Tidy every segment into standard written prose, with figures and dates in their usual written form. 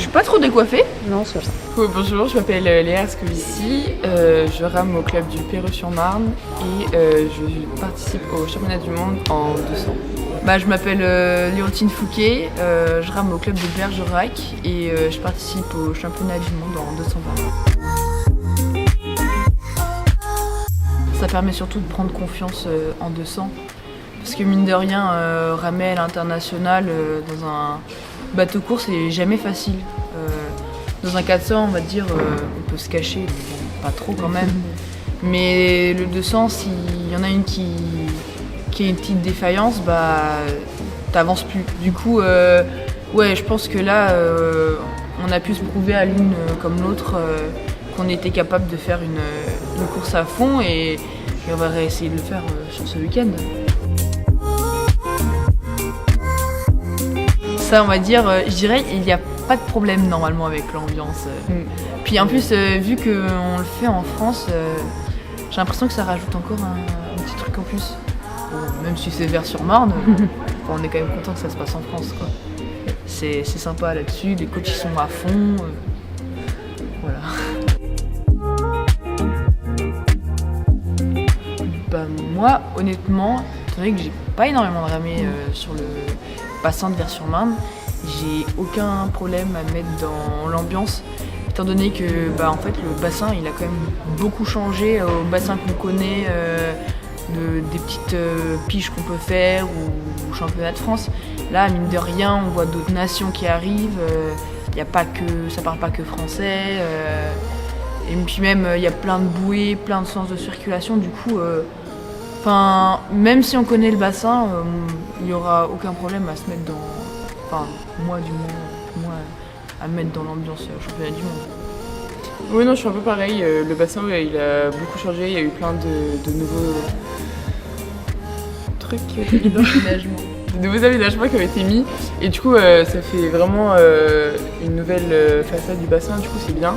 suis pas trop décoiffée. Non, ça va. Bonjour, je m'appelle Léa Ascovici, je rame au club du Perreux-sur-Marne et je participe au championnat du monde en 200. Je m'appelle Léontine Fouquet, je rame au club de Bergerac et je participe au championnat du monde en 220. Ça permet surtout de prendre confiance en 200 parce que mine de rien, ramer à l'international dans un bateau course c'est jamais facile. Dans un 400 on va dire on peut se cacher, pas trop quand même. Mais le 200 s'il y en a une qui a une petite défaillance, t'avances plus. Du coup, ouais, je pense que là, on a pu se prouver à l'une comme l'autre qu'on était capable de faire une course à fond et on va réessayer de le faire sur ce week-end. Ça, on va dire, je dirais, il n'y a pas de problème normalement avec l'ambiance. Puis en plus, vu qu'on le fait en France, j'ai l'impression que ça rajoute encore un petit truc en plus. Bon, même si c'est Vers-sur-Marne, on est quand même content que ça se passe en France, quoi. C'est sympa là-dessus, les coachs ils sont à fond. Voilà. Moi, honnêtement, étant donné que j'ai pas énormément de ramé sur le bassin de Vers-sur-Marne, j'ai aucun problème à mettre dans l'ambiance, étant donné que en fait, le bassin il a quand même beaucoup changé au bassin qu'on connaît. Des petites piges qu'on peut faire ou championnat de France. Là, mine de rien, on voit d'autres nations qui arrivent. Ça parle pas que français. Et puis même, il y a plein de bouées, plein de sens de circulation. Du coup, même si on connaît le bassin, il n'y aura aucun problème à se mettre dans... Enfin, moi du moins, à me mettre dans l'ambiance championnat du monde. Oui, non, je suis un peu pareil. Le bassin, il a beaucoup changé. Il y a eu plein de nouveaux trucs, de nouveaux aménagements qui ont été mis. Et du coup, ça fait vraiment une nouvelle façade du bassin. Du coup, c'est bien.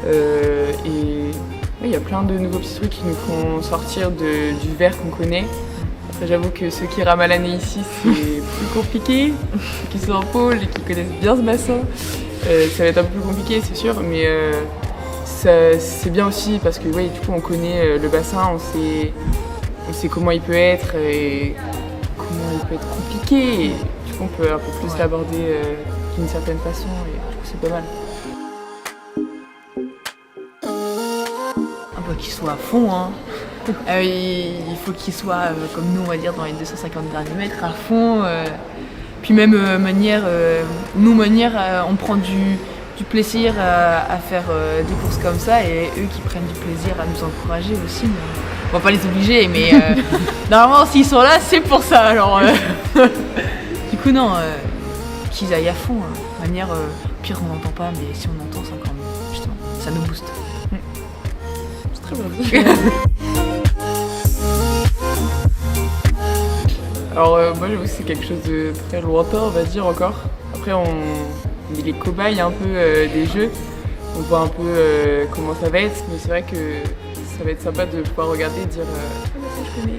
Et il y a plein de nouveaux petits trucs qui nous font sortir du verre qu'on connaît. Après, j'avoue que ceux qui rament à l'année ici, c'est plus compliqué. Ceux qui sont en pôle et qui connaissent bien ce bassin, ça va être un peu plus compliqué, c'est sûr. Mais c'est bien aussi parce que du coup on connaît le bassin, on sait comment il peut être et comment il peut être compliqué et du coup on peut un peu plus l'aborder d'une certaine façon et du coup c'est pas mal. Qu'il soit à fond, hein. Il faut qu'il soit comme nous on va dire dans les 250 derniers mètres à fond. Puis même on prend du plaisir à faire des courses comme ça et eux qui prennent du plaisir à nous encourager aussi. On va pas les obliger, mais normalement s'ils sont là c'est pour ça. Alors du coup non, qu'ils aillent à fond. De manière pire on n'entend pas, mais si on entend c'est encore mieux. Justement, ça nous booste. C'est très bien. Alors moi j'avoue que c'est quelque chose de très lointain on va dire encore. Après on est les cobayes un peu des jeux, on voit un peu comment ça va être, mais c'est vrai que ça va être sympa de pouvoir regarder et dire ça je connais.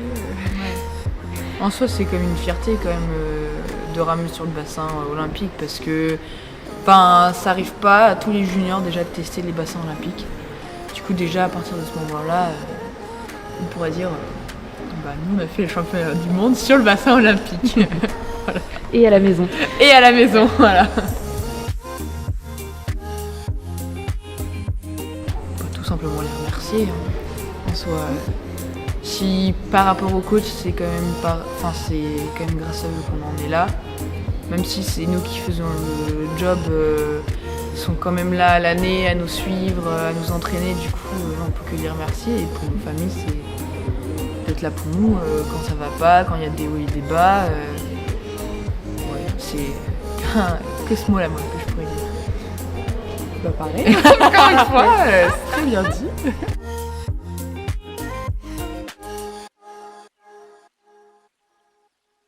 En soi c'est comme une fierté quand même de ramer sur le bassin olympique parce que ça arrive pas à tous les juniors déjà de tester les bassins olympiques. Du coup déjà à partir de ce moment-là, on pourrait dire nous on a fait le championnat du monde sur le bassin olympique. Voilà. Et à la maison. Et à la maison, voilà. On peut tout simplement les remercier. En soi, si par rapport au coach, c'est quand même grâce à eux qu'on en est là. Même si c'est nous qui faisons le job, ils sont quand même là à l'année à nous suivre, à nous entraîner. Du coup, on peut que les remercier. Et pour nos familles, c'est d'être là pour nous quand ça va pas, quand il y a des hauts et des bas. C'est que ce mot-là, moi, que je pourrais dire. Pareil. Encore une fois, c'est très bien dit.